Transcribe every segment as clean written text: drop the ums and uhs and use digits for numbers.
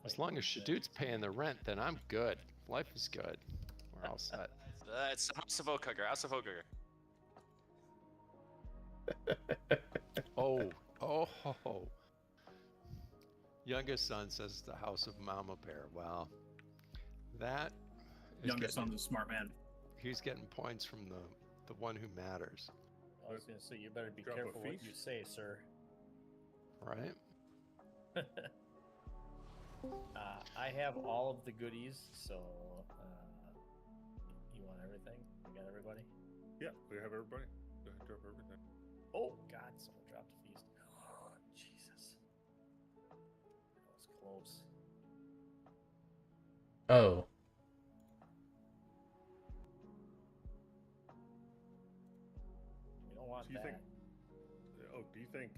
As long as Shadut's paying the rent, then I'm good. Life is good. We're all set. It's House of Oakhugger. House of Oakhugger. Oh. Youngest son says the House of Mama Bear. Well, that is Youngest son's a smart man. He's getting points from the one who matters. I was going to say, you better be Drop a careful what fish? you say, sir. Right? I have all of the goodies, so you want everything? You got everybody? Yeah, we have everybody. Go ahead, drop everything. Oh, God, someone dropped a feast. Oh, Jesus. That was close. Oh. We don't want So you that. do you think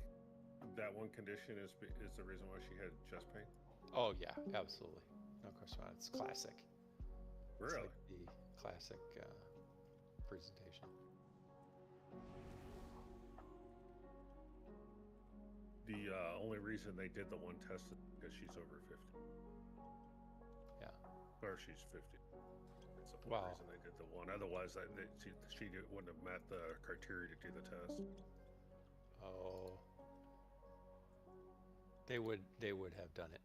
that one condition is the reason why she had chest pain? Oh yeah, absolutely. No question about it. It's classic. Really? It's like the classic presentation. The only reason they did the one test is because she's over 50. Yeah. Or she's 50. That's the only Wow. reason they did the one. Otherwise, she wouldn't have met the criteria to do the test. Oh. They would have done it.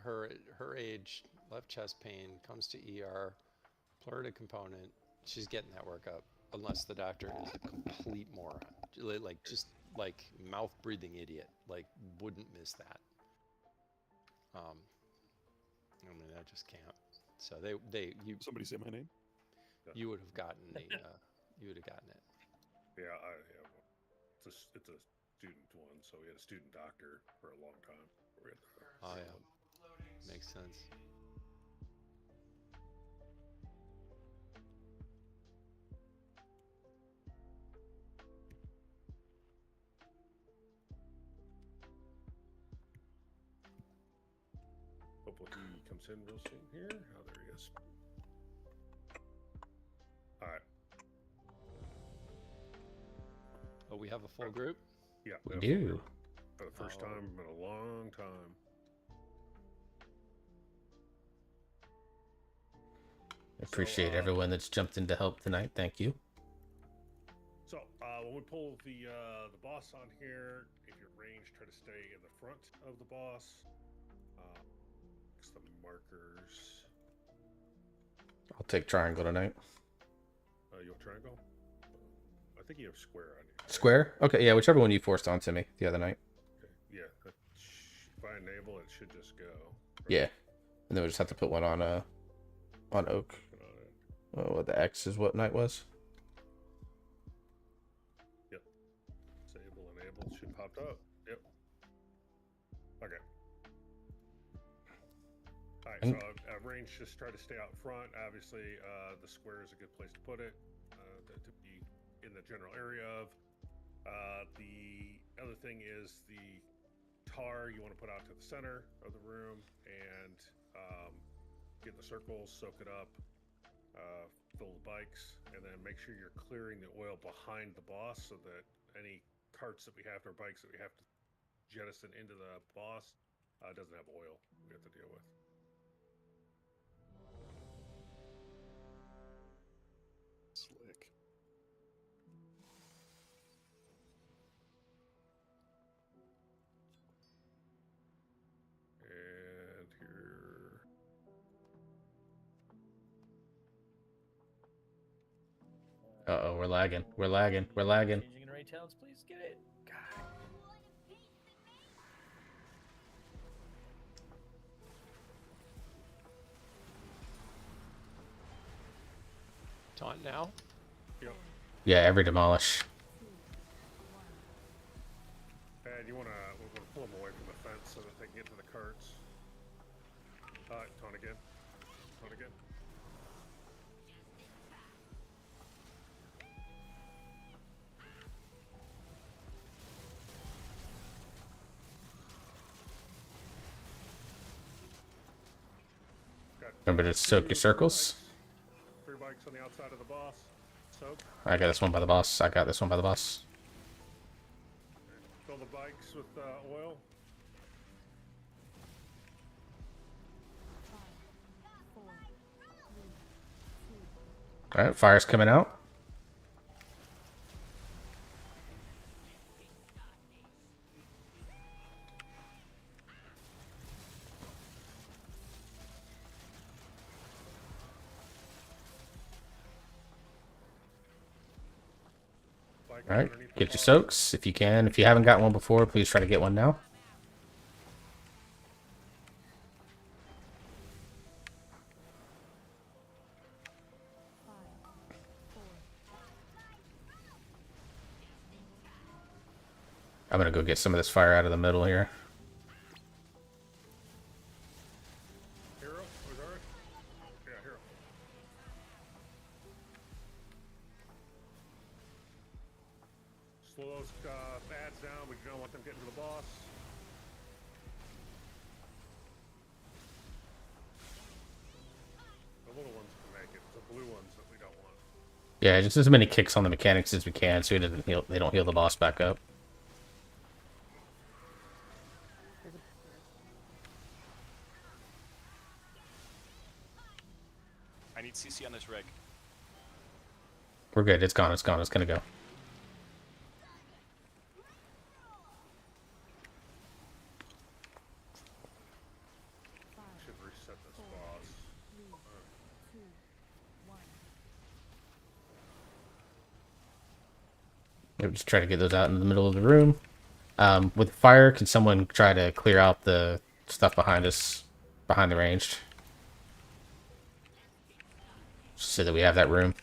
Her age, left chest pain, comes to ER, pleural component, she's getting that workup, unless the doctor is a complete moron, like just like mouth breathing idiot, like wouldn't miss that. I mean, I just can't. So you Somebody say my name. you would have gotten you would have gotten it. Yeah, well, it's a student one, so we had a student doctor for a long time. Oh yeah, makes sense. Hopefully he comes in real soon here. Oh, there he is. All right. Oh, we have a full group? Yeah. We have do. for the first time in a long time. Appreciate everyone that's jumped in to help tonight. Thank you. So when we pull the boss on here, if you're ranged, try to stay in the front of the boss. Fix the markers. I'll take triangle tonight. You want triangle? I think you have square on you. Right? Square? Okay, yeah, whichever one you forced onto me the other night. Okay. Yeah. If I enable, it should just go. Right? Yeah. And then we just have to put one on oak. Put on it. Oh, what the X is what night was? Yep. Disable, enable should pop up. Yep. Okay. All right. So range, just try to stay out front. Obviously, the square is a good place to put it to be in the general area of. The other thing is the tar you want to put out to the center of the room and get the circles, soak it up, fill the bikes, and then make sure you're clearing the oil behind the boss so that any carts that we have or bikes that we have to jettison into the boss doesn't have oil we have to deal with. Slick. And here. Uh-oh, we're lagging. We're lagging. We're lagging. Changing in raid talents, please get it. God. Taunt now? Yep. Yeah, every demolish. And we're gonna pull them away from the fence so that they can get to the carts. Taunt again. Taunt again. Remember to soak your circles. 3 bikes on the outside of the boss. Soak. I got this one by the boss. I got this one by the boss. Fill the bikes with oil. All right, fire's coming out. Bikes All right, underneath the get your car. soaks if you can. If you haven't gotten one before, please try to get one now. I'm gonna go get some of this fire out of the middle here. Hero? Was that right? Yeah, hero. Slow those ads down. We don't want them getting to the boss. The little ones can make it. The blue ones that we don't want. Yeah, just as many kicks on the mechanics as we can, so he doesn't heal. They don't heal the boss back up. I need CC on this rig. We're good. It's gone. It's gone. It's gonna go. Should reset this boss. Yep, just try to get those out in the middle of the room. With fire, can someone try to clear out the stuff behind us, behind the ranged, so that we have that room?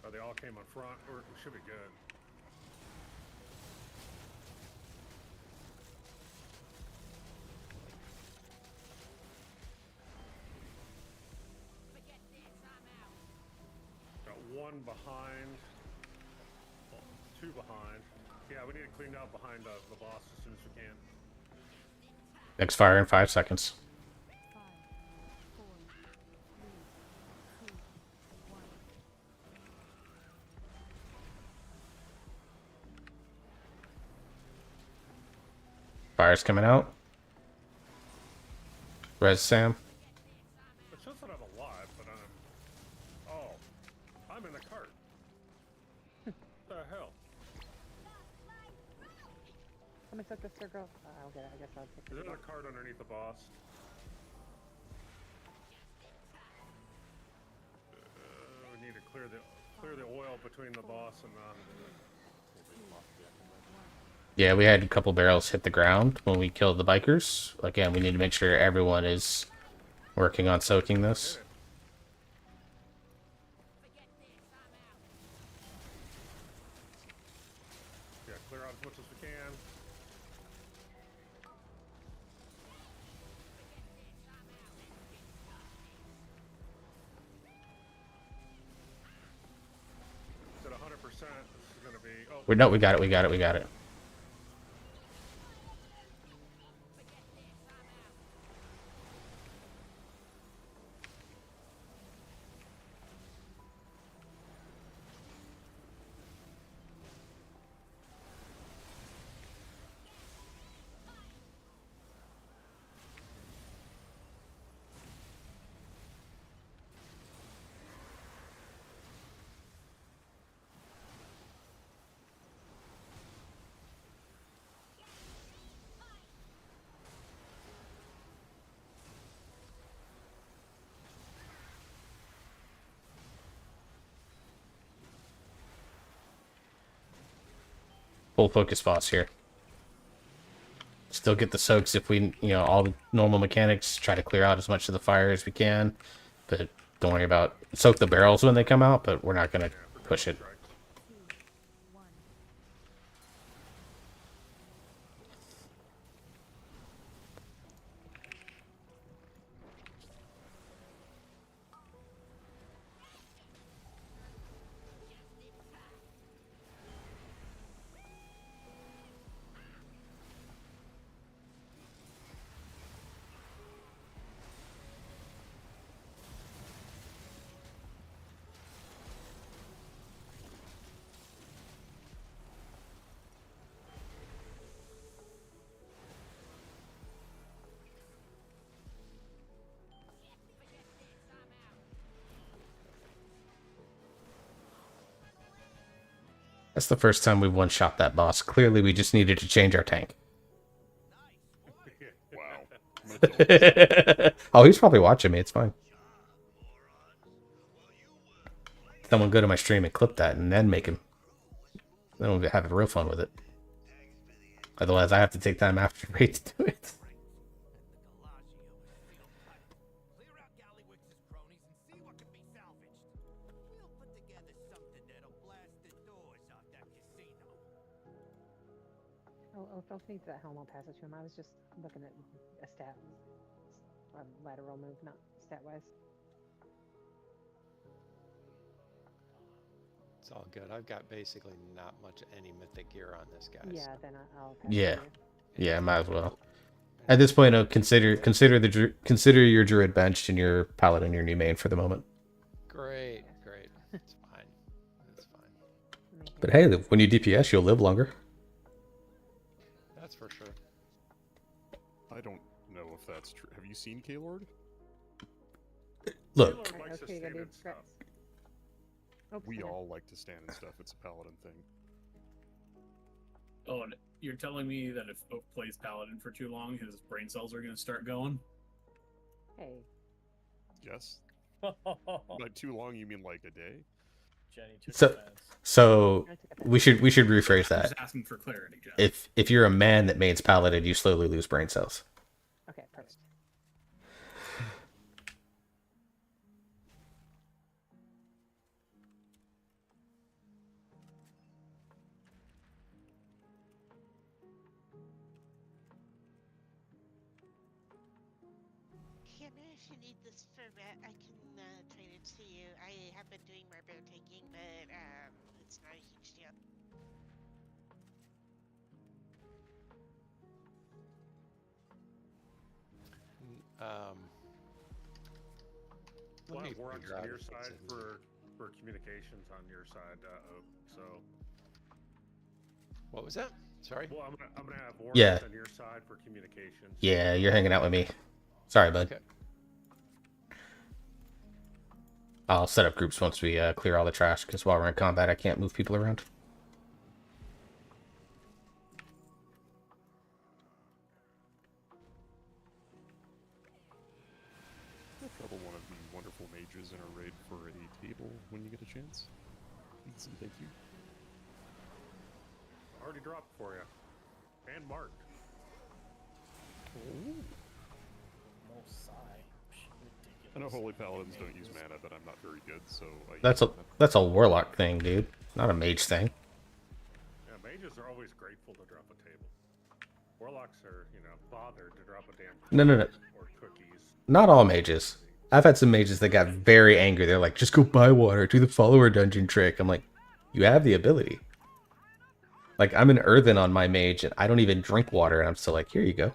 Oh, they all came up front. We should be good. Got one behind. Well, two behind. Yeah, we need to clean out behind the boss as soon as we can. Next fire in 5 seconds. Fire's coming out. Res Sam. It shows that I'm alive, but I'm... Oh. I'm in the cart. What the hell? Somebody took the circle. I'll get it. I guess I'll take Is it. there a cart underneath the boss? We need to clear the oil between the boss and Yeah, we had a couple barrels hit the ground when we killed the bikers. Again, we need to make sure everyone is working on soaking this. yeah, clear out as much as we can. It's at 100%. This is gonna be. Oh, No, we got it. We got it. We got it. Full focus boss here. Still get the soaks if we, all the normal mechanics. Try to clear out as much of the fire as we can, but don't worry about soak the barrels when they come out. But we're not gonna push it. That's the first time we've one-shot that boss. Clearly, we just needed to change our tank. Wow. I'm gonna tell him. Oh, he's probably watching me. It's fine. Someone go to my stream and clip that and then make him. Then we'll have real fun with it. Otherwise, I have to take time after raid to do it. Oh, if I'll need that helm, I'll pass it to him. I was just looking at a stat, lateral move, not stat-wise. It's all good. I've got basically not much any mythic gear on this guy. Yeah, so- then I'll pass Yeah. it to you. Yeah, might as well. At this point, consider your druid benched and your paladin your new main for the moment. Great, great. It's fine. It's fine. Let me But hear hey, when you DPS, you'll live longer. That's for sure. I don't know if that's true. Have you seen Kaylord? Look, Taylor likes to okay, stand dude. and stuff. Oops, We I know. all like to stand and stuff. It's a paladin thing. Oh, and you're telling me that if Oak plays Paladin for too long, his brain cells are going to start going? Hey, Yes? By too long, you mean like a day? Jenny took So- offense. so I took it back. we should rephrase I'm that. just asking for clarity, Jen. If you're a man that mains paladin, you slowly lose brain cells. Okay, perfect. Hammer, if you need this for rat, I can trade it to you. I have been doing more bear taking, but it's not a huge deal. Um, let Well, me we're on figure out your if it's side in- for communications on your side, Oak. So, What was that? Sorry. well, I'm gonna have Warren Yeah. on your side for communications. Yeah, you're hanging out with me. Sorry, bud. Okay. I'll set up groups once we clear all the trash, because while we're in combat, I can't move people around. Trouble one of the wonderful mages in a raid for a table when you get a chance. Please and thank you. Already dropped for you, and marked. No sigh. Ridiculous. I know holy paladins don't use mana, but I'm not very good, so I That's use a mana. that's a warlock thing, dude. Not a mage thing. Yeah, mages are always grateful to drop a table. Warlocks are, bothered to drop a damn No, no, no. or cookies. Not all mages. I've had some mages that got very angry. They're like, just go buy water, do the follower dungeon trick. I'm like, you have the ability. Like, I'm an earthen on my mage, and I don't even drink water, and I'm still like, here you go.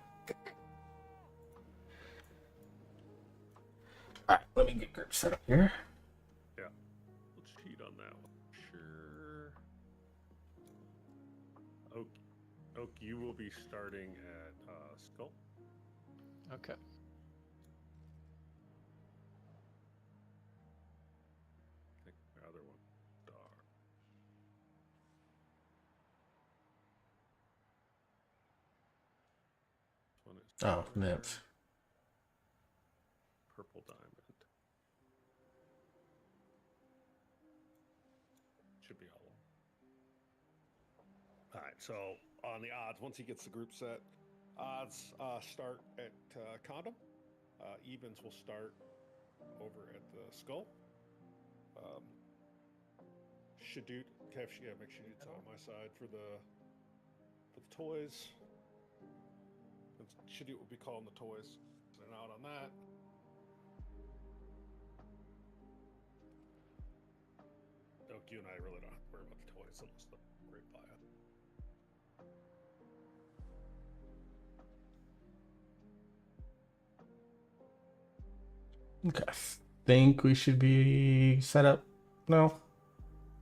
Alright, let me get group set up here. Yeah. Let's cheat on that one. Sure. Oak, you will be starting at Skull. Okay. I think my other one, Star. This one is Oh, Star, nymph. Purple diamond. Should be all of them. All right, so on the odds, once he gets the group set, odds start at Condom. Evens will start over at the Skull. Shadut, make Shadut's on my side for the toys. Shadut will be calling the toys. And out on that. Oak, you and I really don't have to worry about the toys unless the great buy it. Okay, I think we should be set up. No.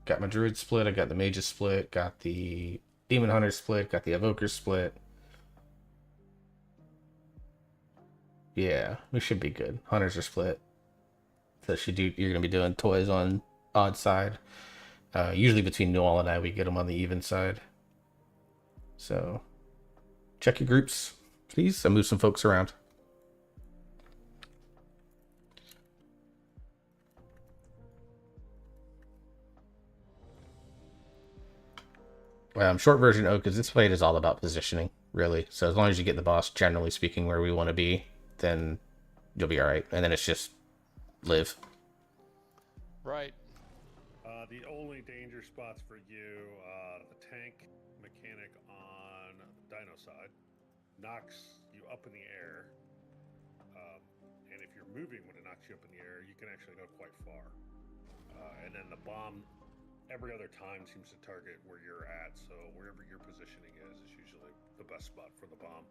Got my druid split, I got the mages split, got the demon hunter split, got the evoker split. Yeah, we should be good. Hunters are split. So you're gonna be doing toys on odd side. Usually between Noel and I, we get them on the even side. So check your groups, please. I'll move some folks around. Short version Oak is this fight is all about positioning, really. So as long as you get the boss, generally speaking, where we want to be, then you'll be all right. And then it's just live. Right. The only danger spots for you, the tank mechanic on the dino side knocks you up in the air. And if you're moving when it knocks you up in the air, you can actually go quite far. And then the bomb every other time seems to target where you're at, so wherever your positioning is usually the best spot for the bomb.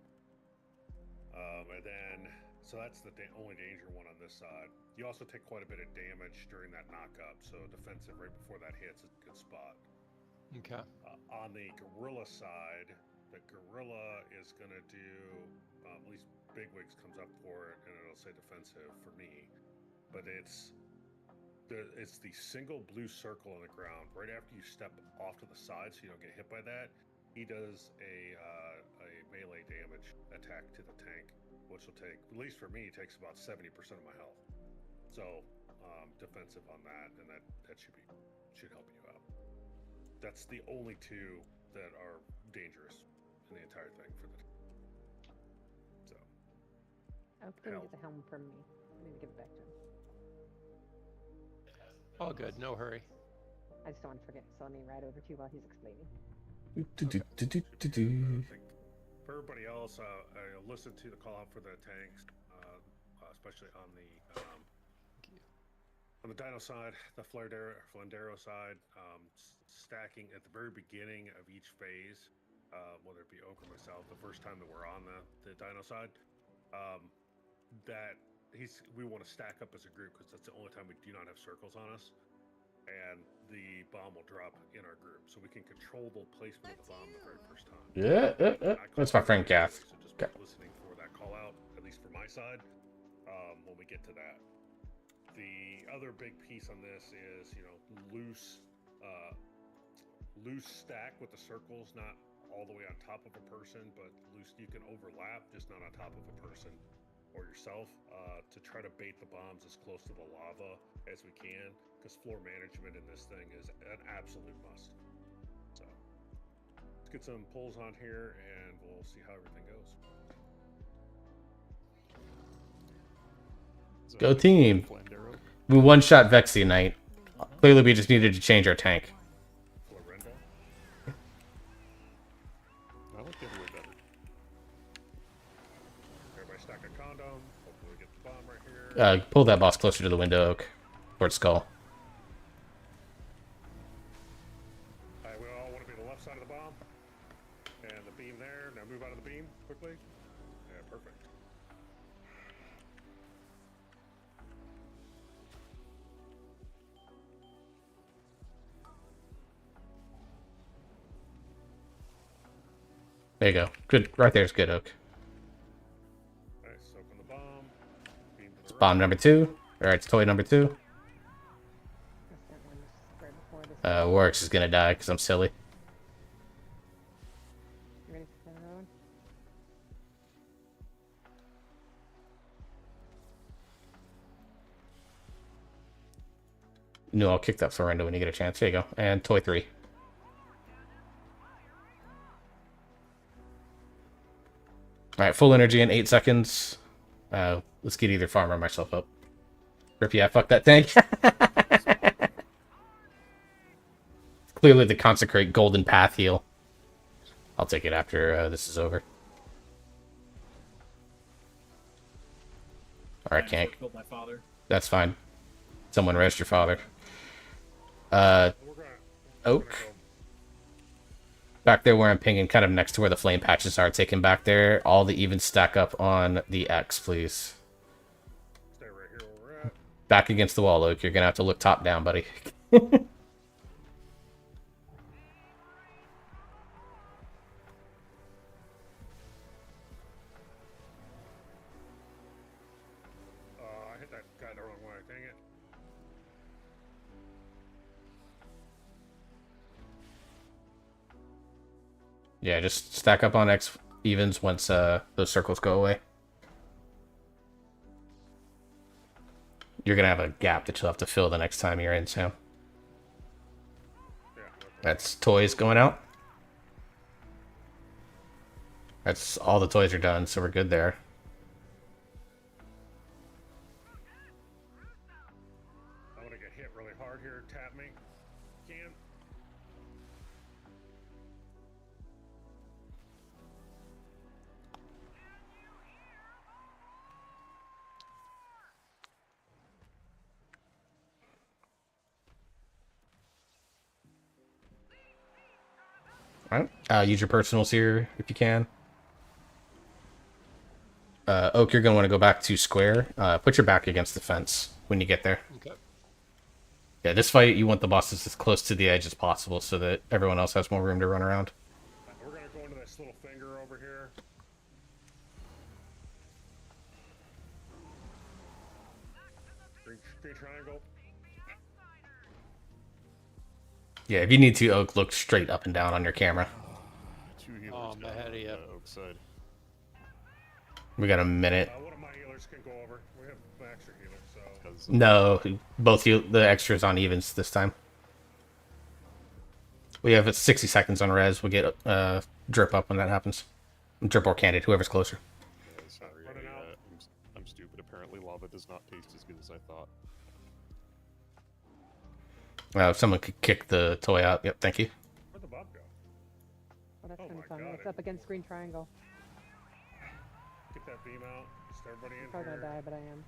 And then, so that's the only danger one on this side. You also take quite a bit of damage during that knock-up, so defensive right before that hits is a good spot. Okay. On the gorilla side, the gorilla is going to do, at least Bigwigs comes up for it, and it'll say defensive for me, but it's the single blue circle on the ground right after you step off to the side so you don't get hit by that. He does a melee damage attack to the tank, which will take, at least for me, takes about 70% of my health. So defensive on that, and that should help you out. That's the only two that are dangerous in the entire thing for the. So. Oak didn't get the helm from me. I need to give it back to him. All good. No hurry. I just don't want to forget, so let me ride over to you while he's explaining. For everybody else, listen to the call out for the tanks, especially on the dino side, the Flandero side, stacking at the very beginning of each phase, whether it be Oak or myself, the first time that we're on the dino side, we want to stack up as a group because that's the only time we do not have circles on us, and the bomb will drop in our group, so we can control the placement of the bomb the very first time. Yeah. That's my friend Gath. So just be listening for that call out, at least for my side, when we get to that. The other big piece on this is, loose stack with the circles, not all the way on top of a person, but loose. You can overlap, just not on top of a person or yourself, to try to bait the bombs as close to the lava as we can, because floor management in this thing is an absolute must. So let's get some pulls on here and we'll see how everything goes. Go team. We one-shot Vexy Knight. Clearly we just needed to change our tank. Florenda. I like the other way better. Everybody stack a condom. Hopefully we get the bomb right here. Pull that boss closer to the window, Oak. Towards skull. Alright, we all want to be the left side of the bomb. And the beam there. Now move out of the beam quickly. Yeah, perfect. There you go. Good. Right there's good, Oak. Alright, soak on the bomb. Beam to the right. Bomb number 2. Alright, it's toy number 2. I sent one right before this. Warwick's is gonna die because I'm silly. You ready to send another one? No, I'll kick that Florenda when you get a chance. There you go. And toy 3. Alright, full energy in 8 seconds. Let's get either Farmer or myself up. Rip, yeah, fuck that tank. Clearly the Consecrate Golden Path heal. I'll take it after this is over. Alright, can't. Killed my father. That's fine. Someone rest your father. We're gonna Oak. go. Back there where I'm pinging, kind of next to where the flame patches are, taken back there. All the evens stack up on the X, please. Stay right here where we're at. Back against the wall, Oak. You're gonna have to look top down, buddy. I hit that guy the wrong way. Dang it. Yeah, just stack up on X evens once those circles go away. You're gonna have a gap that you'll have to fill the next time you're in, Sam. Yeah. Okay. That's toys going out. That's all the toys are done, so we're good there. I want to get hit really hard here. Tap me. Can. All right. Use your personals here if you can. Oak, you're gonna want to go back to square. Put your back against the fence when you get there. Okay. Yeah, this fight you want the bosses as close to the edge as possible so that everyone else has more room to run around. We're gonna go into this little finger over here. Green triangle. Yeah, if you need to, Oak, look straight up and down on your camera. 2 healers Oh, I'm down ahead of on you. Oak side. We got a minute. One of my healers can go over. We have an extra healer, so. 'Cause, No, both you, the extras on evens this time. We have 60 seconds on res. We'll get drip up when that happens. Drip or candid, whoever's closer. sorry, Running out. I'm stupid. Apparently lava does not taste as good as I thought. If someone could kick the toy out. Yep, thank you. Where'd the Bob go? Oh, that's Oh kind my of fun. God, It's it- up against green triangle. Get that beam out. Just everybody in I'm probably here. gonna die, but I am.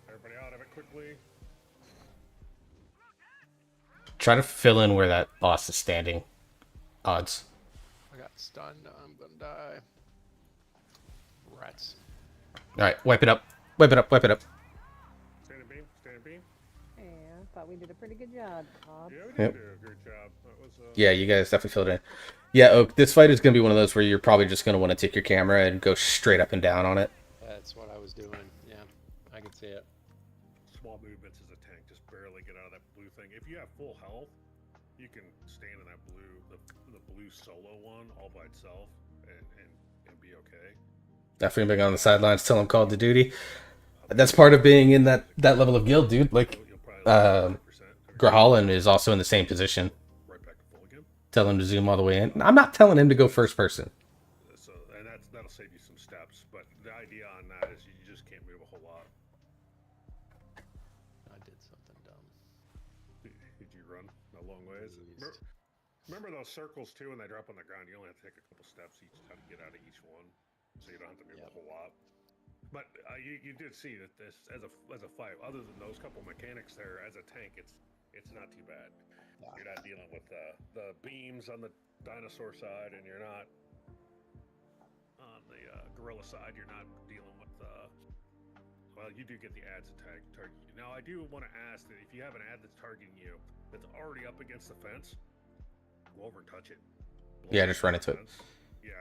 Everybody out of it quickly. Try to fill in where that boss is standing. Odds. I got stunned. I'm gonna die. Rats. Alright, wipe it up. Wipe it up, wipe it up. Standing beam. Standing beam. Yeah, I thought we did a pretty good job, Bob. Yeah, we did Yep. do a great job. That was. Yeah, you guys definitely filled in. Yeah, Oak, this fight is going to be one of those where you're probably just going to want to take your camera and go straight up and down on it. That's what I was doing. Yeah, I can see it. Small movements as a tank. Just barely get out of that blue thing. If you have full health, you can stand in that blue, the blue solo one all by itself, and be okay. Definitely being on the sidelines till I'm called to duty. That's part of being in that level of guild, dude. Like, You'll probably um, 100%. Grahalan is also in the same position. Right back to full again. Tell him to zoom all the way in. I'm not telling him to go first person. So, and that'll save you some steps. But the idea on that is you just can't move a whole lot. I did something dumb. Did you run a long ways? Pleased. Remember those circles too, when they drop on the ground, you only have to take a couple steps each time to get out of each one, so you don't have to move a whole lot. But you did see that this as a fight, other than those couple mechanics there, as a tank, it's not too bad. Yeah. You're not dealing with the beams on the dinosaur side, and you're not on the gorilla side. You're not dealing with well, you do get the ads attack target you. Now, I do want to ask that if you have an ad that's targeting you that's already up against the fence, go over and touch it. Blow Yeah, up just run the into it. fence. Yeah,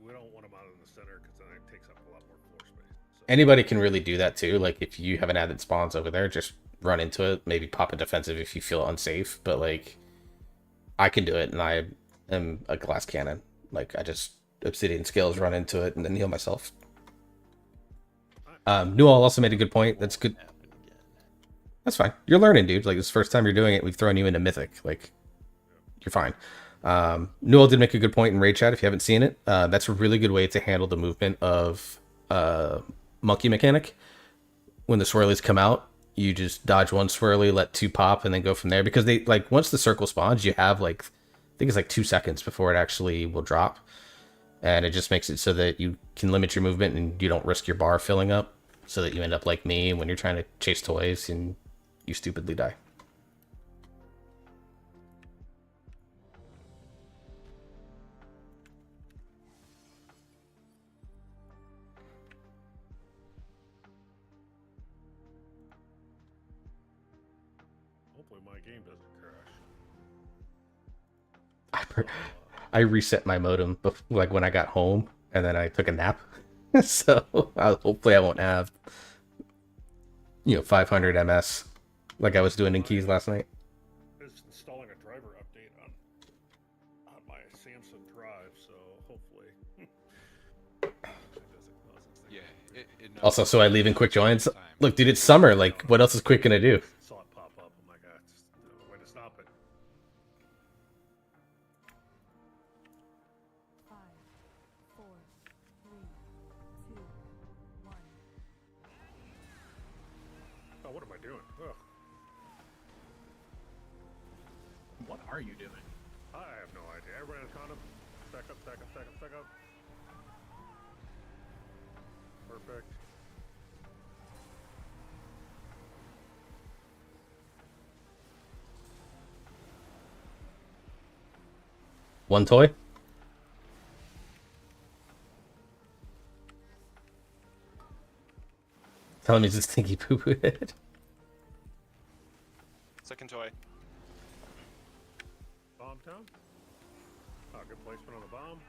we don't want them out in the center because then it takes up a lot more floor space. So, Anybody can really do that too. Like, if you have an ad that spawns over there, just run into it. Maybe pop a defensive if you feel unsafe. But, like, I can do it, and I am a glass cannon. Like, I just obsidian skills, run into it, and then heal myself. Newell also made a good point. That's good. Happen again. That's fine. You're learning, dude. Like, this is the first time you're doing it. We've thrown you into Mythic. Like, you're fine. Newell did make a good point in Raid Chat if you haven't seen it. That's a really good way to handle the movement of Monkey Mechanic. When the swirlies come out, you just dodge one swirly, let two pop, and then go from there. Because they, like, once the circle spawns, you have, like, I think it's like 2 seconds before it actually will drop. And it just makes it so that you can limit your movement and you don't risk your bar filling up. So that you end up like me when you're trying to chase toys and you stupidly die. hopefully my game doesn't crash. I reset my modem like when I got home and then I took a nap. So hopefully I won't have 500 ms like I was doing in Keys last night. It's installing a driver No. Also, so I leave in quick joins. Look, dude, it's summer. Like, what else is quick gonna do? Saw it pop up. I'm like, just no way to stop it. Oh, what am I doing? Ugh. What are you doing? I have no idea. Everybody on condom. Stack up, stack up, stack up, stack up. Perfect. One toy. Tell him he's a stinky poo poo head. Second toy. Bomb town. Oh, good placement on the bomb.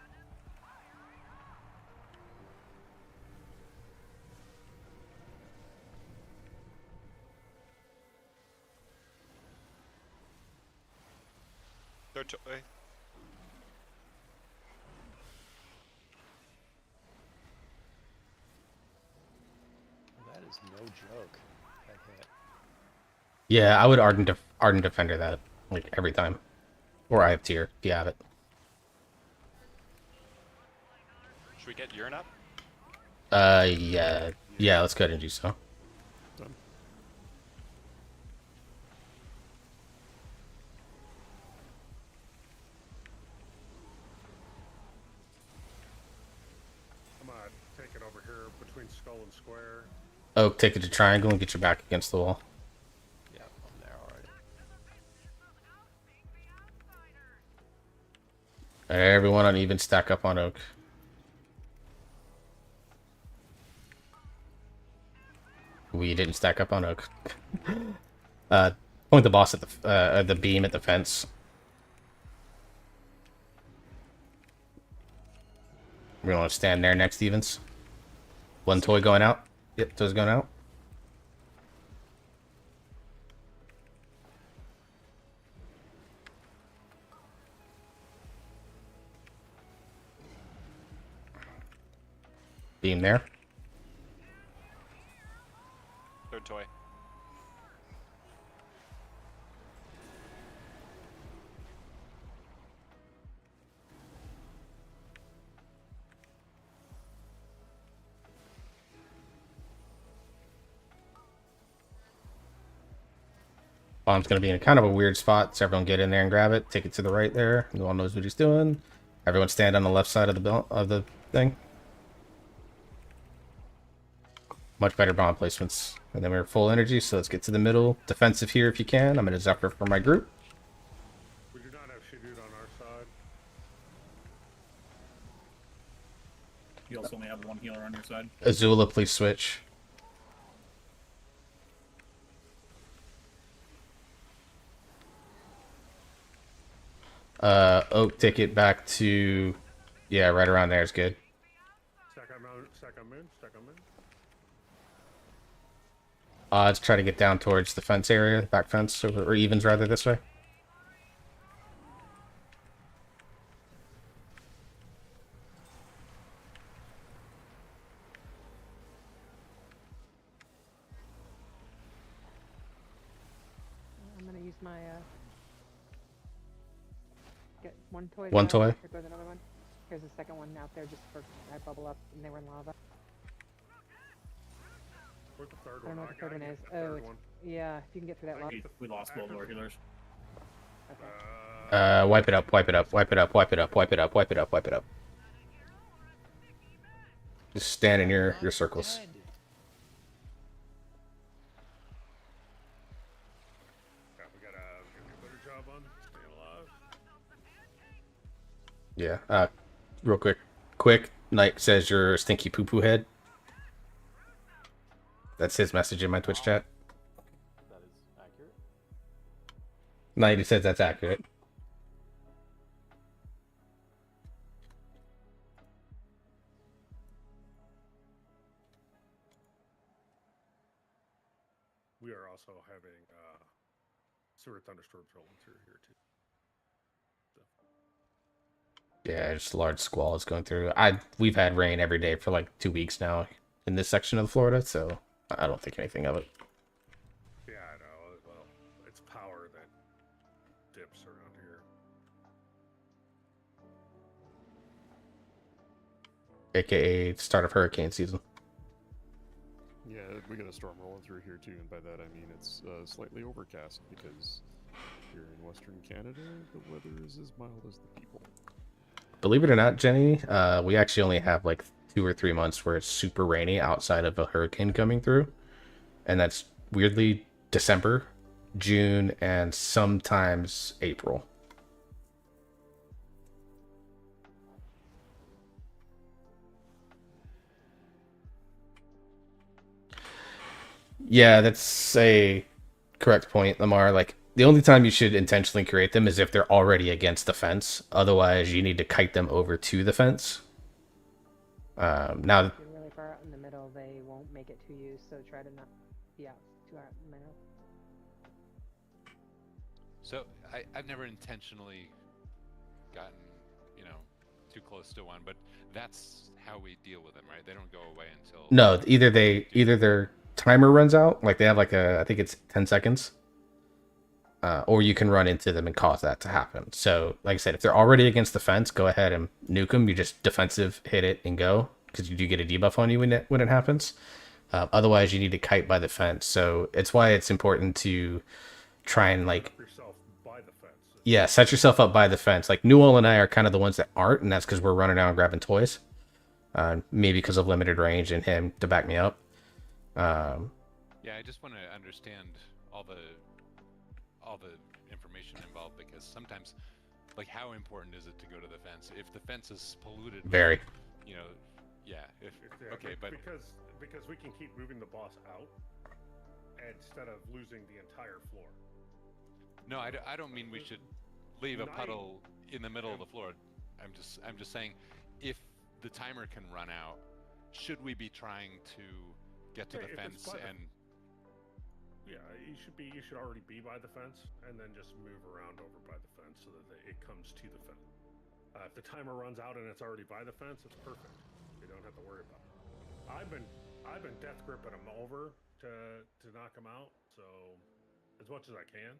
Third toy. That is no joke. That hit. Yeah, I would Ardent Defender that like every time, or I have tier if you have it. Should we get urine up? Yeah. Let's go ahead and do so. Done. I'm gonna take it over here between skull and square. Oak, take it to triangle and get your back against the wall. Yeah, I'm there already. Everyone on even stack up on Oak. We didn't stack up on Oak. Point the boss at the beam at the fence. We're gonna stand there next evens. One toy going out. Yep, toy's going out. Beam there. Third toy. Bomb's gonna be in kind of a weird spot, so everyone get in there and grab it. Take it to the right there. No one knows what he's doing. Everyone stand on the left side of the thing. Much better bomb placements. And then we're full energy, so let's get to the middle. Defensive here if you can. I'm gonna Zephyr for my group. We do not have Shadud on our side. You also only have one healer on your side. Azula, please switch. Oak, take it back to, yeah, right around there is good. Stack on moon, stack on moon, stack on moon. Let's try to get down towards the fence area, back fence, or evens rather this way. I'm gonna use my get one toy. One down, toy. Here goes another one. Here's the second one out there just for I bubble up and they were in lava. Where's the third I don't one? know what the third one gotta is. get the Oh, third it's, one. yeah, if you can get through that lava. We lost both of our healers. Okay. Wipe it up, wipe it up, wipe it up, wipe it up, wipe it up, wipe it up, wipe it up. Just stand in your circles. Dead. Yeah, we gotta do a better job on staying alive. Yeah. Real quick. Knight says you're a stinky poo poo head. That's his message in my Twitch chat. That is accurate. Knight, he says that's accurate. We are also having sewer thunderstorms rolling through here too. So. Yeah, just large squalls going through. We've had rain every day for like 2 weeks now. in this section of Florida, so I don't think anything of it. Yeah, I know. Well, it's power that dips around here. AKA start of hurricane season. Yeah, we got a storm rolling through here too, and by that I mean it's slightly overcast because here in Western Canada, the weather is as mild as the people. Believe it or not, Jenny, we actually only have like 2 or 3 months where it's super rainy outside of a hurricane coming through. And that's weirdly December, June, and sometimes April. Yeah, that's a correct point, Lamar. Like, the only time you should intentionally create them is if they're already against the fence. Otherwise, you need to kite them over to the fence. Now, If you're really far out in the middle, they won't make it to you, so try to not be out too out in the middle. So I've never intentionally gotten, too close to one, but that's how we deal with them, right? They don't go away until... no, either their timer runs out, like they have like I think it's 10 seconds, or you can run into them and cause that to happen. So, like I said, if they're already against the fence, go ahead and nuke them. You just defensive hit it and go, because you do get a debuff on you when it happens. Otherwise, you need to kite by the fence. So it's why it's important to try and like... Yourself by the fence. yeah, set yourself up by the fence. Like Newell and I are kind of the ones that aren't, and that's because we're running around grabbing toys. Maybe because of limited range and him to back me up. Yeah, I just want to understand all the information involved, because sometimes, like, how important is it to go to the fence? If the fence is polluted, Very. Yeah. Yeah, Okay, but because we can keep moving the boss out instead of losing the entire floor. no, I don't mean we should leave a puddle in the middle of the floor. I'm just saying, if the timer can run out, should we be trying to get to Yeah, the if it's fence by the- and... Yeah, you should already be by the fence, and then just move around over by the fence so that it comes to the fence. If the timer runs out and it's already by the fence, it's perfect. You don't have to worry about it. I've been death gripping them over to knock them out, so as much as I can.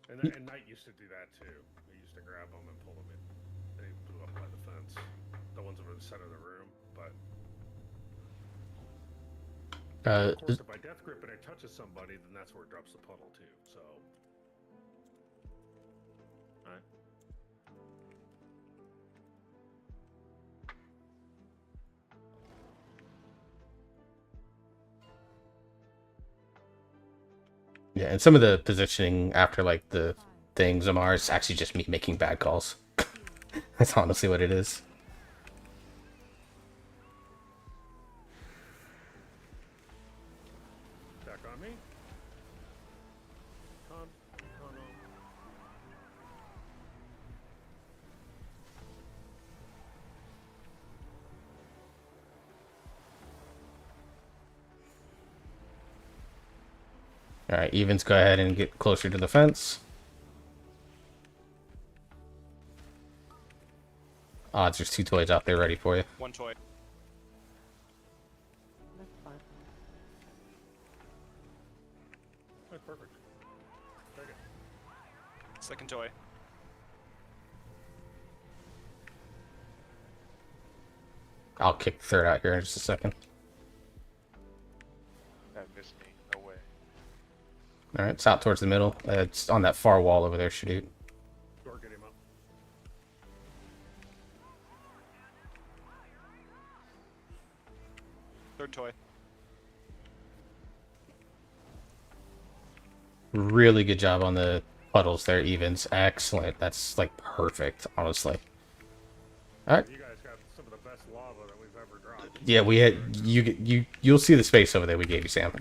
And Knight used to do that too. He used to grab them and pull them in. They blew up by the fence. The ones that were in the center of the room, but. Of course, if I death grip and it touches somebody, then that's where it drops the puddle too. So, alright. Yeah, and some of the positioning after like the things, Amar, is actually just me making bad calls. That's honestly what it is. Back on me. Con on. All right, Evans, go ahead and get closer to the fence. Odds, there's 2 toys out there ready for you. One toy. That's fine. That's perfect. Take it. Second toy. I'll kick the third out here in just a second. That missed me. No way. All right, it's out towards the middle. It's on that far wall over there, shoot. Door, get him up. Third toy. Really good job on the puddles there, Evans. Excellent. That's like perfect, honestly. All right. You guys got some of the best lava that we've ever dropped. Yeah, we had you'll see the space over there we gave you, Sam.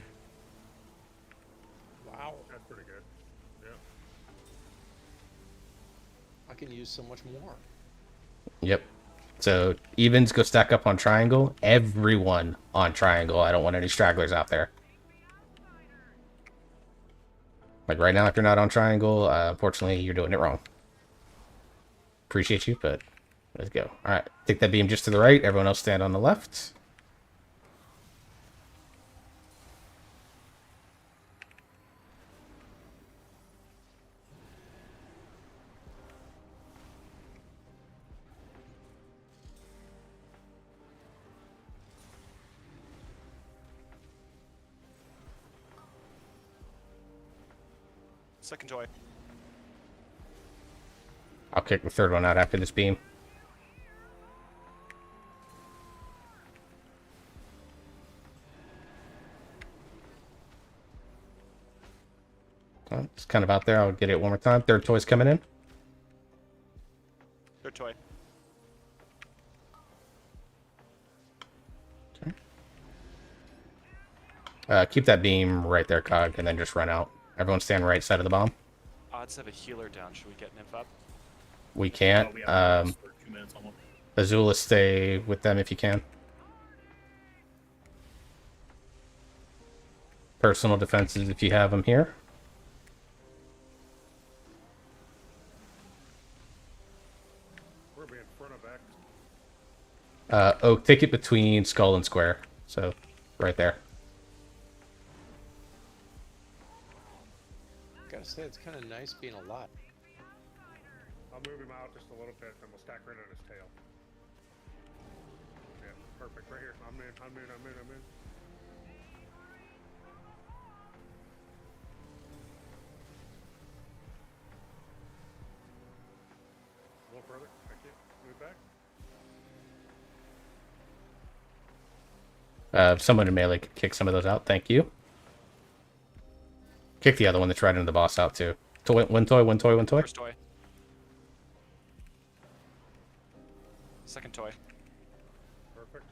Wow, that's pretty good. Yeah. I can use so much more. Yep. So Evans, go stack up on triangle. Everyone on triangle. I don't want any stragglers out there. Like right now, if you're not on triangle, unfortunately, you're doing it wrong. Appreciate you, but let's go. All right, take that beam just to the right. Everyone else stand on the left. Second toy. I'll kick the third one out after this beam. It's kind of out there. I'll get it one more time. Third toy's coming in. Third toy. Keep that beam right there, Cog, and then just run out. Everyone stand right side of the bomb. Odds have a healer down. Should we get Nymph up? We can't. We have to rest for 2 minutes almost. Azula, stay with them if you can. Personal defenses if you have them here. We're being front or back. Oak, take it between skull and square. So, right there. Gotta say, it's kind of nice being alive. I'll move him out just a little bit, and we'll stack right on his tail. Yeah, perfect. Right here. I'm in. A little further. Thank you. Move back. Someone in melee could kick some of those out. Thank you. Kick the other one that's right into the boss out too. One toy. First toy. Second toy. Perfect.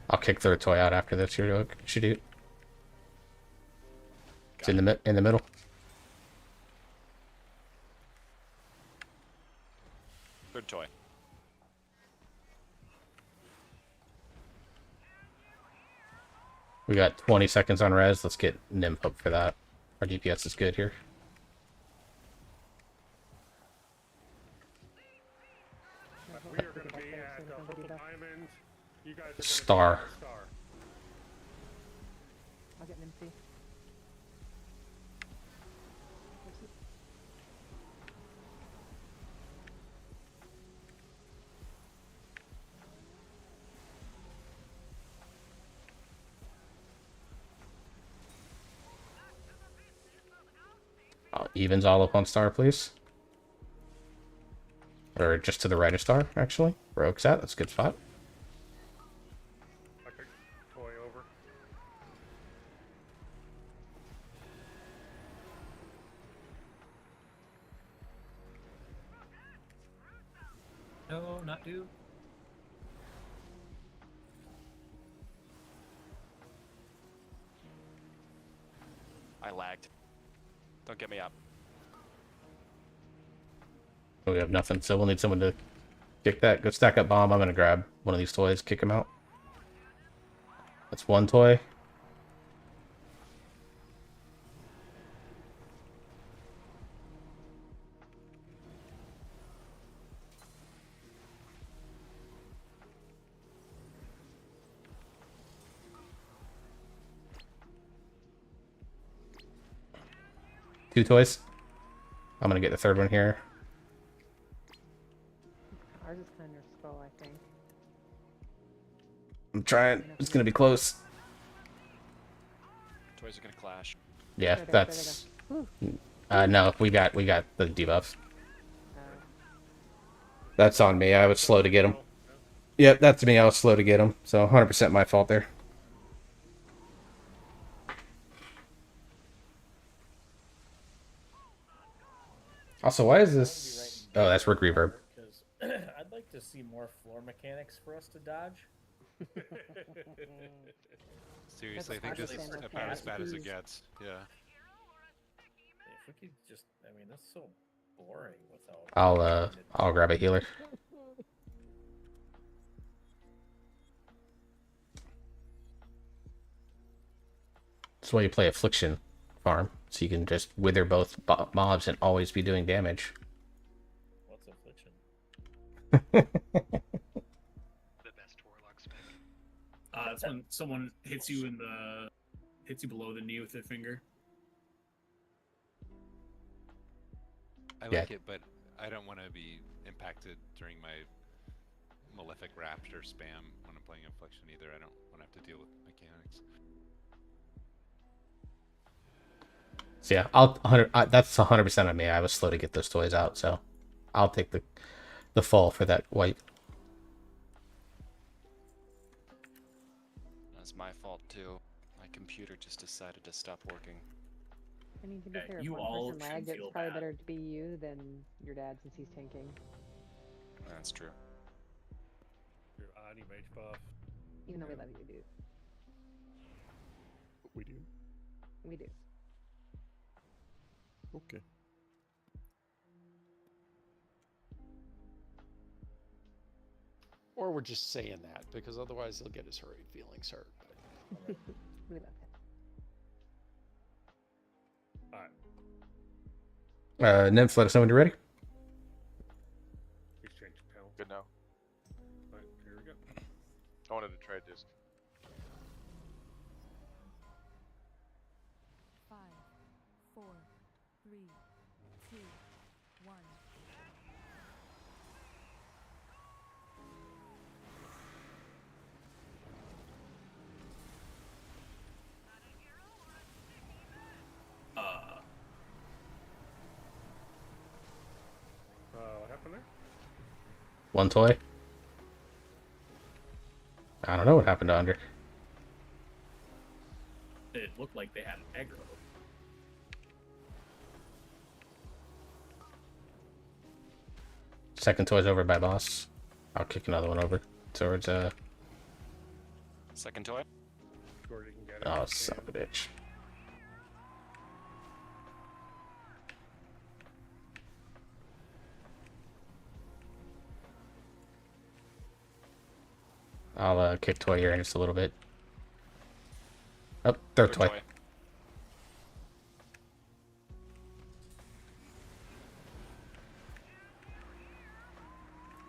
I'll kick third toy out after this. Here, Oak. Should do. It's in the middle. Third toy. We got 20 seconds on res. Let's get Nymph up for that. Our DPS is good here. We are going to be at purple diamond. You guys are gonna be Star. at star. I'll get an MC. Evens all up on star, please. Or just to the right of star, actually. Where Oak's at. That's a good spot. I picked toy over. No, not do. I lagged. Don't get me up. We have nothing, so we'll need someone to kick that. Go stack up bomb. I'm gonna grab one of these toys, kick him out. That's one toy. Two toys. I'm gonna get the third one here. Ours is kind of skull, I think. I'm trying. It's gonna be close. Toys are gonna clash. Yeah, There they go, that's. there they go. No, we got the debuffs. That's on me. I was slow to get him. Yep, that's me. I was slow to get him. So 100% my fault there. Also, why is this? Oh, that's Rick Reverb. Because I'd like to see more floor mechanics for us to dodge. Seriously, I think this is standard about as bad as it practice. gets. Yeah. If we could just, I mean, that's so boring without. I'll grab a healer. That's why you play Affliction farm, so you can just wither both mobs and always be doing damage. What's affliction? The best warlock spec. It's when someone hits you below the knee with their finger. I Yeah. like it, but I don't want to be impacted during Malefic Raptor spam when I'm playing Affliction either. I don't want to have to deal with mechanics. So yeah, that's 100% on me. I was slow to get those toys out, so I'll take the fall for that wipe. That's my fault too. My computer just decided to stop working. I mean, to be Yeah, fair, if you one all person should lagged, it's feel probably bad. better to be you than your dad since he's tanking. That's true. Your Ani Mage buff. Even though we love you, dude. We do. We do. Okay. Or we're just saying that because otherwise he'll get his feelings hurt. We love him. Alright. Nymph, let us know when you're ready. He's changed tone. Good now. Alright, here we go. I wanted to try disc. 5, 4, 3, 2, 1. What happened there? One toy. I don't know what happened to Under. It looked like they had an aggro. Second toy's over by boss. I'll kick another one over towards Second toy. Gordy can get it. Oh, son of a bitch. I'll kick toy here in just a little bit. Oh, third toy.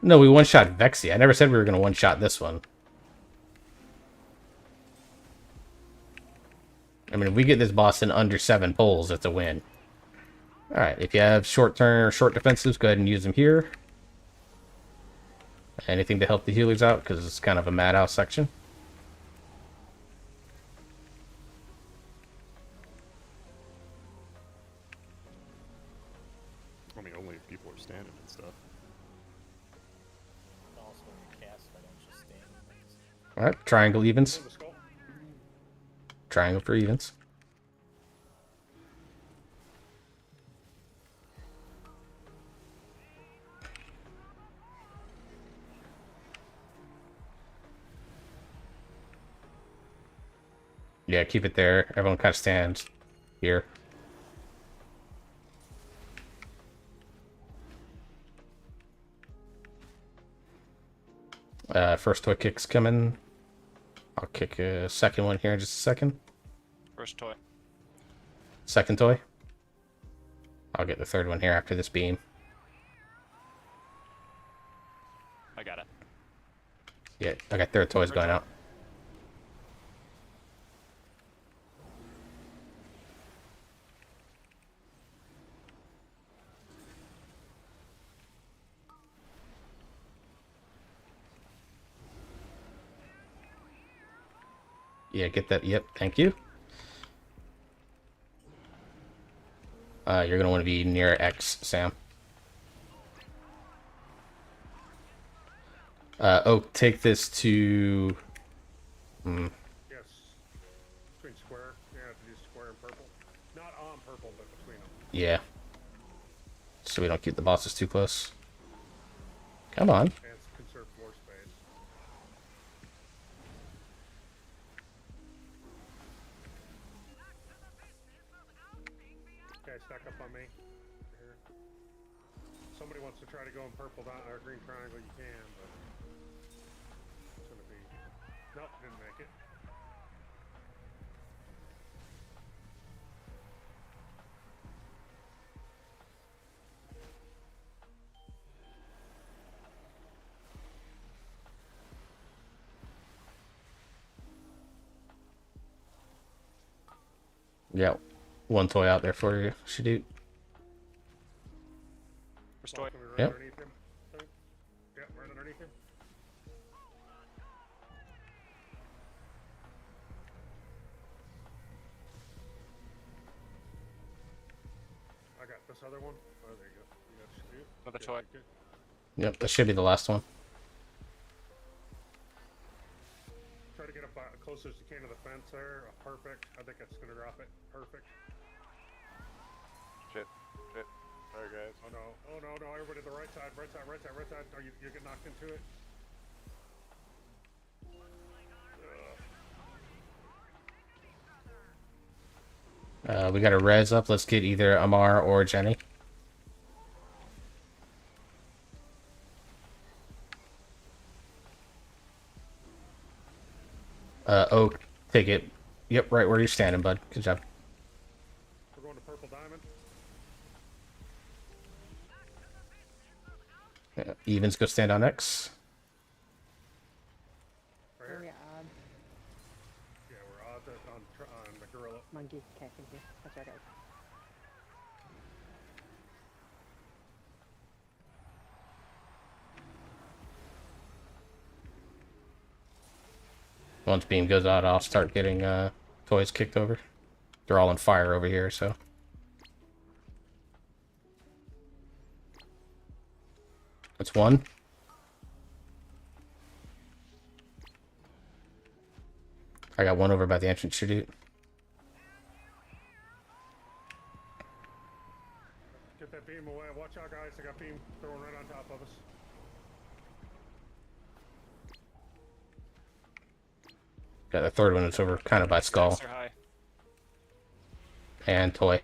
No, we one-shot Vexy. I never said we were going to one-shot this one. I mean, if we get this boss in under 7 pulls, it's a win. Alright, if you have short turn or short defensives, go ahead and use them here. Anything to help the healers out, because it's kind of a madhouse section. I mean, only if people are standing and stuff. Also, when you cast, I don't just stand in things. Alright, triangle evens. Oh, the skull. Triangle for evens. Yeah, keep it there. Everyone kind of stands here. First toy kick's coming. I'll kick a second one here in just a second. First toy. Second toy. I'll get the third one here after this beam. I got it. Yeah, okay, third toy's going out. Yeah, get that. Yep, thank you. You're going to want to be near X, Sam. Oak, take this to... Yes. Between square. You have to do square and purple. Not on purple, but between them. Yeah. So we don't keep the bosses too close. Come on. And conserve floor space. Okay, stack up on me. Here. Somebody wants to try to go in purple or green triangle, you can, but it's gonna be. Nope, didn't make it. Yeah, one toy out there for you, Shadut. First toy. Can we run Yep. underneath him? Yep, right underneath him. this other one. Oh, there you go. You got shoot. Another Good, toy. good, good. Yep, that should be the last one. Try to get up closer as you can to the fence there. Perfect. I think it's gonna drop it. Perfect. Shit. Shit. Sorry, guys. Oh no. Oh no, no. Everybody to the right side. Right side. Right side. Right side. Oh, you get knocked into it. We got a res up. Let's get either Amar or Jenny. Oak, take it. Yep, right where you're standing, bud. Good job. We're going to purple diamond. Evans, go stand on X. Right Where are we here. at? Odd. Yeah, we're on the gorilla. Monkey. Okay, thank you. That's right, guys. Once beam goes out, I'll start getting toys kicked over. They're all on fire over here, so. That's one. I got one over by the entrance chute. Get that beam away. Watch out, guys. I got beam throwing right on top of us. Got the third one that's over kind of by skull. They're high. And toy.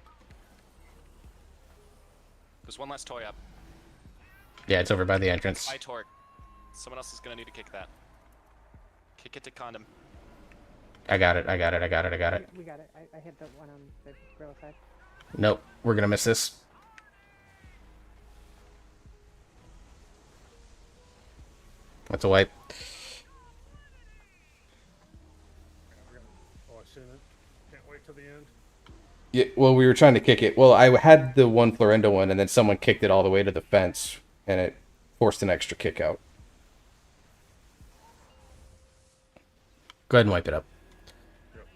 There's one last toy up. Yeah, it's over by the entrance. High torque. Someone else is gonna need to kick that. Kick it to condom. I got it, I got it, I got it, I got it. We got it. I hit the one on the gorilla side. Nope, we're gonna miss this. That's a wipe. Oh, I seen it. Can't wait till the end. Yeah, well, we were trying to kick it. Well, I had the one Florendo one, and then someone kicked it all the way to the fence, and it forced an extra kick out. Go ahead and wipe it up. Yep.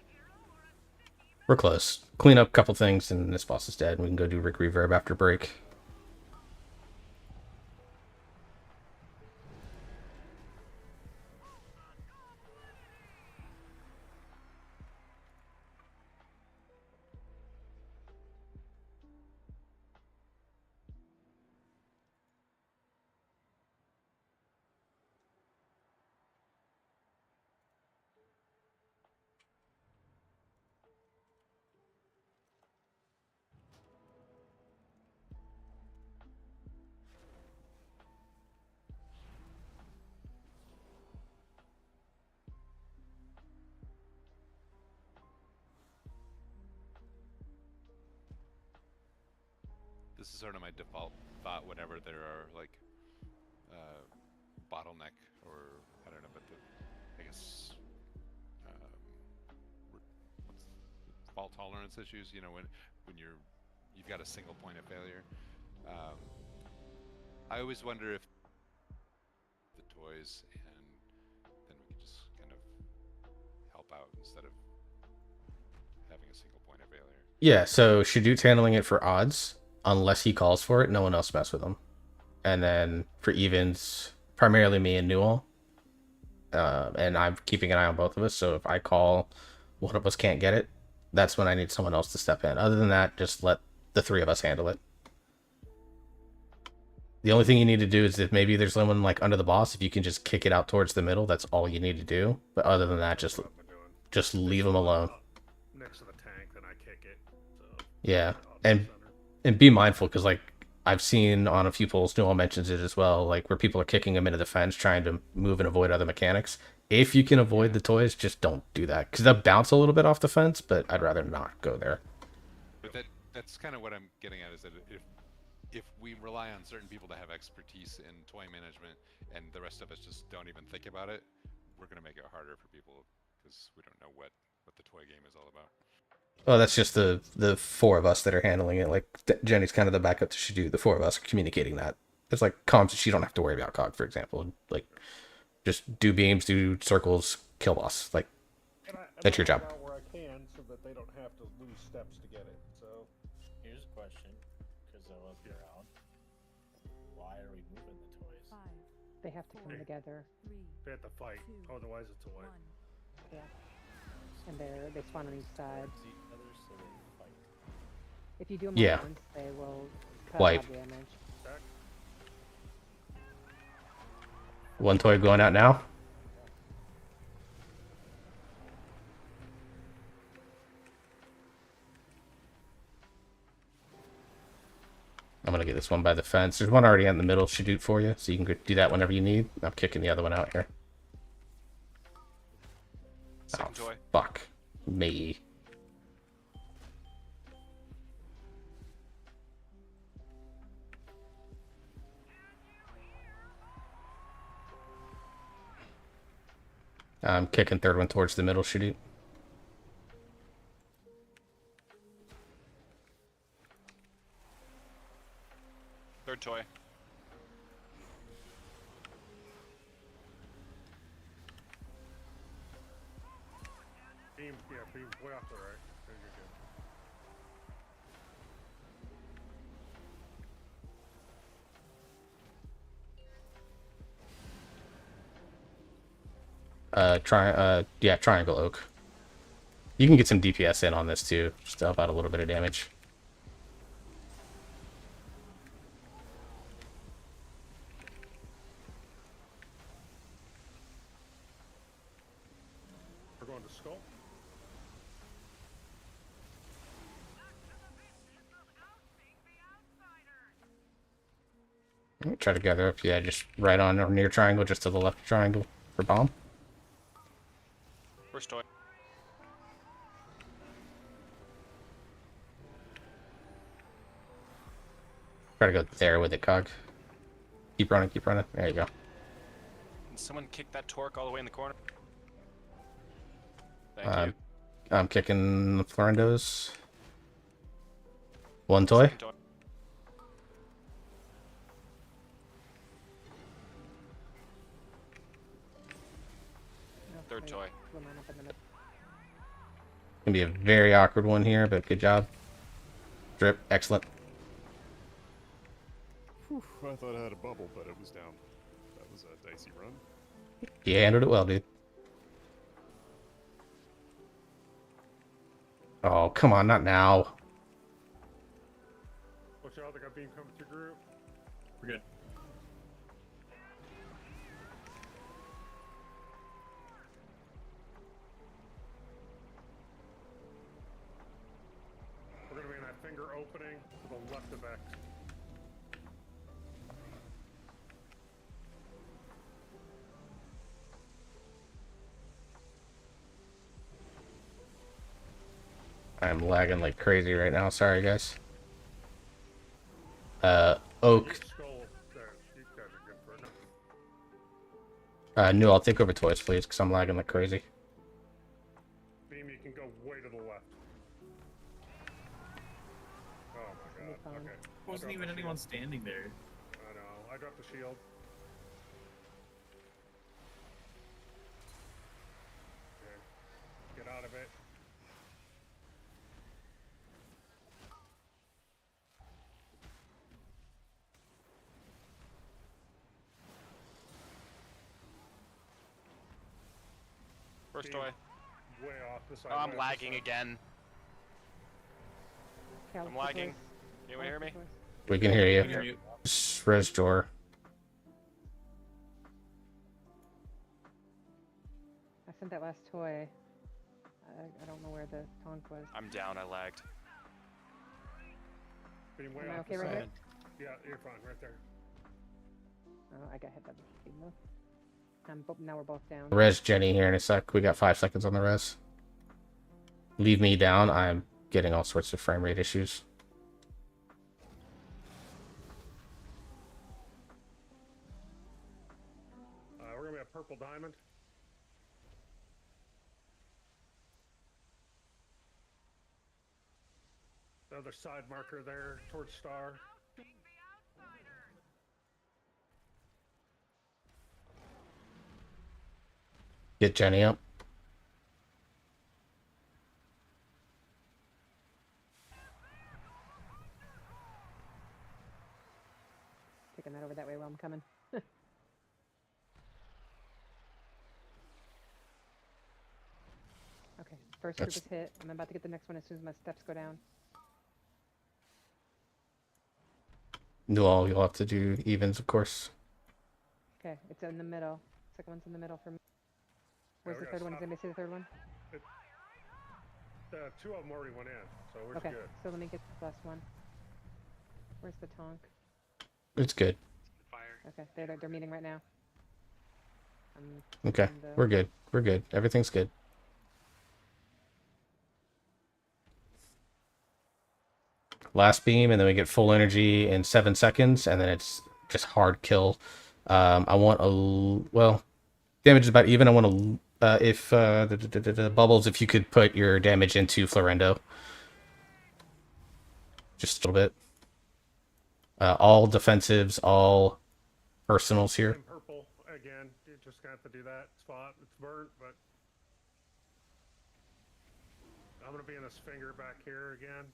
We're close. Clean up a couple things, and this boss is dead. We can go do Rick Reverb after break. This is sort of my default thought whenever there are like bottleneck or I don't know, but I guess fault tolerance issues. You know, when you've got a single point of failure. I always wonder if the toys and then we can just kind of help out instead of having a single point of failure. Yeah, so Shadut's handling it for odds. Unless he calls for it, no one else mess with him. And then for evens, primarily me and Newell. And I'm keeping an eye on both of us, so if I call, one of us can't get it, that's when I need someone else to step in. Other than that, just let the three of us handle it. The only thing you need to do is if maybe there's someone like under the boss, if you can just kick it out towards the middle, that's all you need to do. But other than that, just leave them alone. Next to the tank, then I kick it. So Yeah, and be mindful, because like I've seen on a few polls, Newell mentions it as well, like where people are kicking them into the fence, trying to move and avoid other mechanics. If you can avoid the toys, just don't do that, because they'll bounce a little bit off the fence, but I'd rather not go there. But that's kind of what I'm getting at, is that if we rely on certain people to have expertise in toy management and the rest of us just don't even think about it, we're going to make it harder for people because we don't know what the toy game is all about. Well, that's just the four of us that are handling it. Like Jenny's kind of the backup to Shadu. The four of us are communicating that. It's like comms. She don't have to worry about cog, for example. Like just do beams, do circles, kill boss. Like that's your job. Where I can, so that they don't have to lose steps to get it. So here's a question, because They have to come together. They have to fight, otherwise it's a wipe. Yeah. And they spawn on each side. Each other, so they fight. If you do them Yeah. at once, they will cut Wipe. off damage. One toy going out now. I'm gonna get this one by the fence. There's one already in the middle. Should do it for you, so you can go do that whenever you need. I'm kicking the other one out here. Second toy. Fuck me. I'm kicking third one towards the middle. Shoot it. Third toy. Beam, yeah, beam way off the right. There you Yeah, triangle oak. You can get some DPS in on this too, just to help out a little bit of damage. We're going to skull. Try to gather up, yeah, just right on or near triangle, just to the left of triangle for bomb. First toy. Try to go there with it, Cog. Keep running, keep running. There you go. Can someone kick that torque all the way in the corner? Thank you. I'm kicking Florendo's. One toy. Second toy. Third toy. Gonna be a very awkward one here, but good job. Drip, excellent. Whew, I thought I had a bubble, but it was down. That was a dicey run. You handled it well, dude. Oh, come on, not now. Watch out, they got beam coming through group. We're good. We're going to be in that finger opening to the left of X. I'm lagging like crazy right now. Sorry, guys. Oak. Skull there. You guys are good for it. No, I'll take over toys, please, because I'm lagging like crazy. Beam, you can go way to the left. Oh my god. Okay. Wasn't even anyone standing there. I know. I dropped the shield. Okay. Get out of it. First toy. Way off the side. Oh, way I'm off the lagging side. again. I'm lagging. Can you hear me? We can hear you. We can hear you. Res door. I sent that last toy. I don't know where the taunt was. I'm down. I lagged. Beam way Am I off okay the right side. Yeah, you're fine. Right there. Oh, I got hit by the speed move. Now we're both down. Res Jenny here in a sec. We got 5 seconds on the res. Leave me down. I'm getting all sorts of frame rate issues. We're gonna be a purple diamond. The other side marker there towards star. Get Jenny up. Taking that over that way while I'm coming. First group is hit. I'm about to get the next one as soon as my steps go down. No, you'll have to do evens, of course. Okay, it's in the middle. Second one's in the middle for me. Where's the third one? Does anybody see the third one? Two of them already went in, so we're Okay, good. so let me get the last one. Where's the tonk? It's good. Okay, they're meeting right now. Okay, we're good. We're good. Everything's good. Last beam, and then we get full energy in 7 seconds, and then it's just hard kill. I want well, damage is about even. I want if the bubbles, if you could put your damage into Florendo, just a little bit. All defensives, all personals here. In purple again. You just got to do that spot. It's burnt, but I'm gonna be in this finger back here again.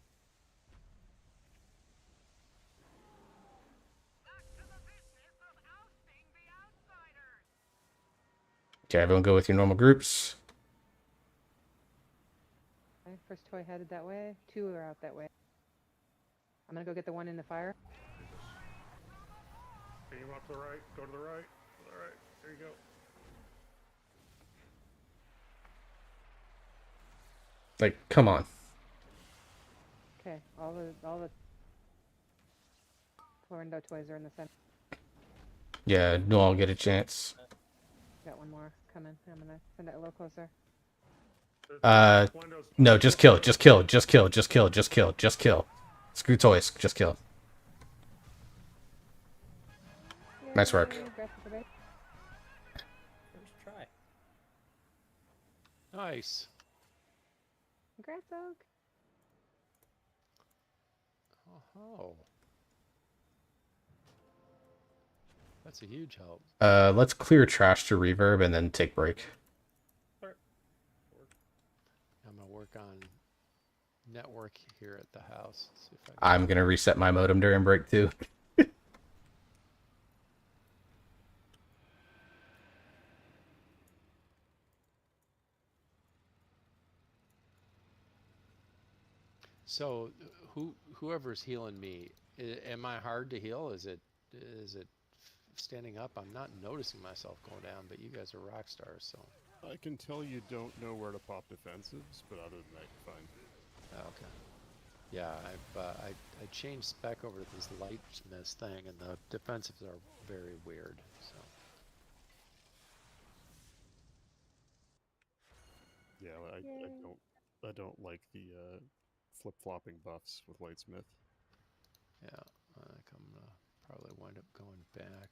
Okay, everyone go with your normal groups. Okay, first toy headed that way. Two are out that way. I'm gonna go get the one in the fire. Beam up to the right. Go to the right. All right. There you go. Like, come on. Okay, all the Florendo toys are in the center. Yeah, no, I'll get a chance. Got one more coming. I'm gonna send it a little closer. No, just kill, just kill, just kill, just kill, just kill, just kill. Screw toys, just kill. Nice work. First try. Nice. Congrats, Oak. Oh. That's a huge help. Let's clear trash to reverb and then take break. I'm gonna work on network here at the house. See if I'm gonna reset my modem during break too. So, whoever's healing me, am I hard to heal? Is it standing up? I'm not noticing myself going down, but you guys are rock stars, so. I can tell you don't know where to pop defensives, but other than that, you're fine. Okay. Yeah, I changed spec over to this light miss thing, and the defensives are very weird. So. Yeah, I don't like the flip-flopping buffs with Lightsmith. Yeah, I think I'm gonna probably wind up going back.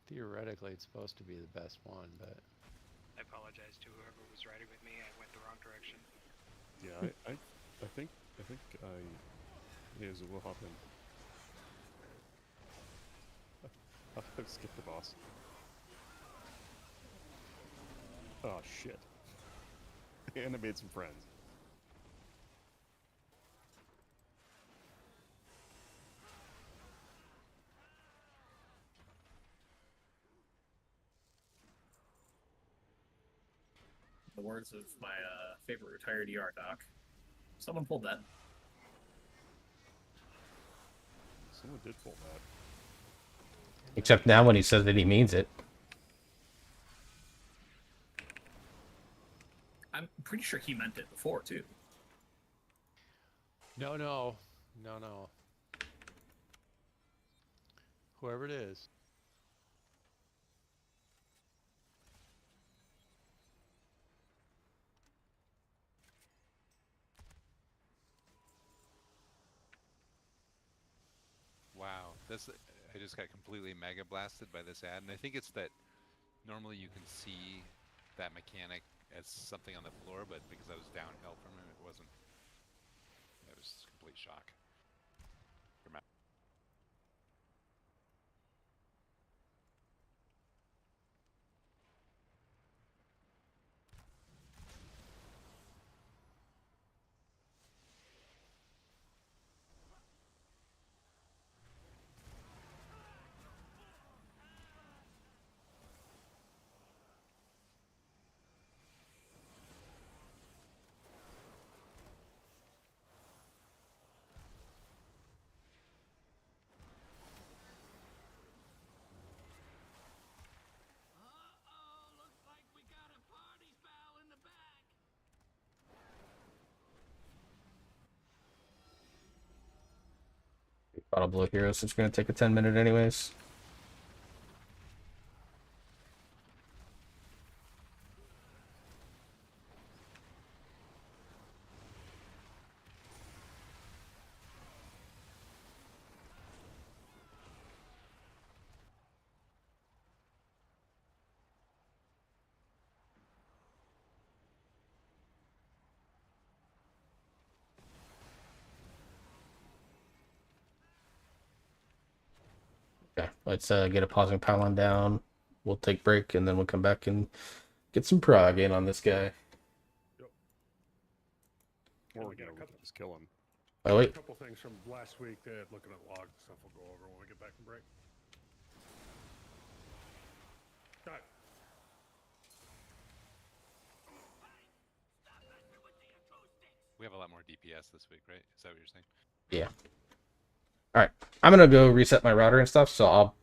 Theoretically, it's supposed to be the best one, but I apologize to whoever was riding with me. I went the wrong direction. Yeah, I think Hazel will hop in. I've skipped the boss. Oh shit. And I made some friends. The words of my favorite retired ER doc. Someone pulled that. Someone did pull that. Except now when he says that he means it. I'm pretty sure he meant it before, too. no. Whoever it is. Wow, I just got completely mega blasted by this ad, and I think it's that normally you can see that mechanic as something on the floor, but because I was downhill from him, it wasn't. It was complete shock. Bottle Blow Hero, so it's going to take a 10-minute anyways. Okay, let's get a pausing pylon down. We'll take break, and then we'll come back and get some prog in on this guy. Or we got a couple, just kill him. Oh, wait. A couple things from last week that looking at logs and stuff we'll go over when we get back from break. All right. We have a lot more DPS this week, right? Is that what you're saying? Yeah. All right. I'm going to go reset my router and stuff, so I'll